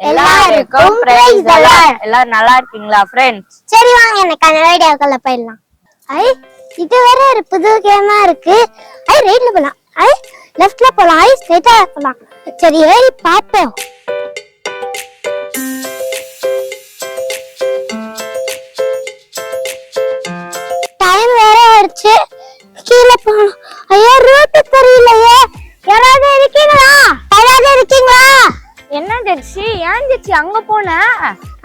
எல்லாருக்கும் praise the Lord. எல்லாரும் நல்லா இருக்கீங்களா ஃப்ரெண்ட்ஸ்? சரி வாங்க எனக்கு அந்த வீடியோக்குள்ள போயிடலாம். இது வேற ஒரு புது கேமா இருக்கு. ரைட்ல போலாம், லெஃப்ட்ல போலாம், ஸ்ட்ரைட்டா போலாம். சரி ஏறி பாப்போம். டைம் வேற ஆயிடுச்சு, கீழே போகணும். ஐயோ ரூட் தெரியலையே. யாராவது இருக்கீங்களா? என்ன ஜெட்சி, ஏன் ஜெட்சி அங்க போன?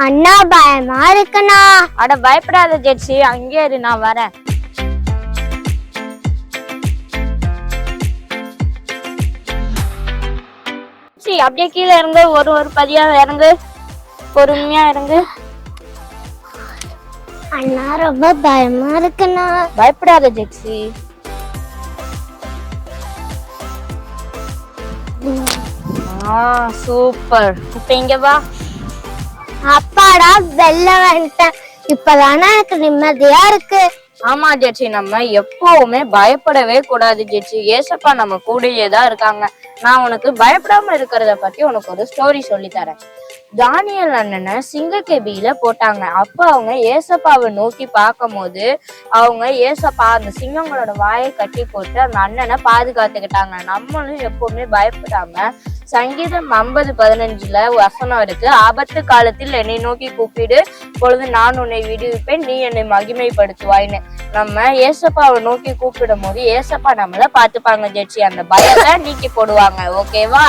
அண்ணா பயமா இருக்குண்ணா. அட பயப்படாத ஜெட்சி, அங்கே இரு, நான் வரேன். அப்படியே கீழே இறங்கு, ஒரு பதியா இறங்கு, பொறுமையா இறங்கு. அண்ணா ரொம்ப பயமா இருக்குண்ணா. பயப்படாத ஜெட்சி. சூப்பர். இப்ப இங்க வா. அப்பாடா வெள்ள வந்துட்டேன். இப்பதானே எனக்கு நிம்மதியா இருக்கு. ஆமா ஜெட்சி, நம்ம எப்பவுமே பயப்படவே கூடாது ஜெட்சி. ஏசப்பா நம்ம கூடயே தான் இருக்காங்க. நான் உனக்கு பயப்படாம இருக்கிறத பத்தி உனக்கு ஒரு ஸ்டோரி சொல்லி தரேன். தானியல் அண்ணனை சிங்கக்கேபியில போட்டாங்க. அப்ப அவங்க ஏசப்பாவை நோக்கி பார்க்கும் போது அவங்க ஏசப்பா அந்த சிங்கங்களோட வாயை கட்டி போட்டு அந்த அண்ணனை பாதுகாத்துக்கிட்டாங்க. நம்மளும் எப்பவுமே பயப்படாம சங்கீதம் 50:15 வசனம் இருக்கு. ஆபத்து காலத்தில் என்னை நோக்கி கூப்பிடு, பொழுது நான் உன்னை விடுவிப்பேன், நீ என்னை மகிமைப்படுத்துவாய்ன்னு. நம்ம ஏசப்பாவை நோக்கி கூப்பிடும் போது ஏசப்பா நம்மள பாத்துப்பாங்க ஜெட்சி. அந்த பயத்தை நீக்கி போடுவாங்க. ஓகேவா?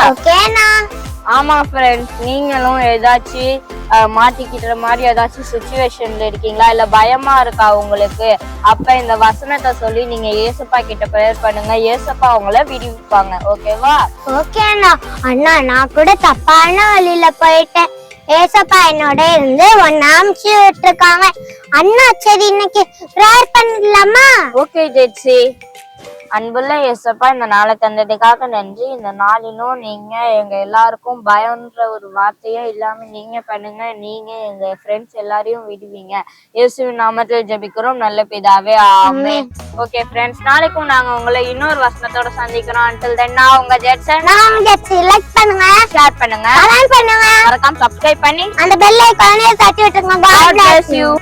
ஆமா ஃப்ரெண்ட்ஸ், நீங்களும் ஏதாச்சும் மாட்டிக்கிட்ட மாதிரி ஏதாச்சும் சுச்சுவேஷன்ல இருக்கீங்களா, இல்ல பயமா இருக்கா உங்களுக்கு? அப்ப இந்த வசனத்தை சொல்லி நீங்க ஏசப்பா கிட்ட ப்ரேயர் பண்ணுங்க. ஏசப்பா அவங்கள விடுவிப்பாங்க. ஓகேவா? ஓகேண்ணா. அண்ணா நான் கூட தப்பான வழியில போயிட்டேன். ஏசப்பா என்னோட இருந்து ஒன்னு அமுச்சு விட்டுருக்காங்க. அண்ணா சரி இன்னைக்கு ப்ரேயர் பண்ணிடலாமா? ஓகே ஜெட்சி. அன்புள்ள ஏசப்பா, இந்த நாளை தந்ததுக்காக நன்றி. இந்த நாளிலும் நீங்க எங்க எல்லாருக்கும் பயம்ன்ற ஒரு வார்த்தையே இல்லாம நீங்க பண்ணுங்க. நீங்க எங்க ஃப்ரெண்ட்ஸ் எல்லாரையும் விடுவீங்க. இயேசுவின் நாமத்தில் ஜெபிக்கிறோம் நல்ல பிதாவே, ஆமென். ஓகே ஃப்ரெண்ட்ஸ், நாளைக்கும் நாங்க உங்களை இன்னொரு வசனத்தோட சந்திக்கிறோம். until then நான் உங்க ஜெட்சன். லைக் பண்ணுங்க, ஷேர் பண்ணுங்க, கமெண்ட் பண்ணுங்க, மறக்காம சப்ஸ்கிரைப் பண்ணி அந்த பெல் ஐகானை தட்டி விட்டுருங்க. God bless you.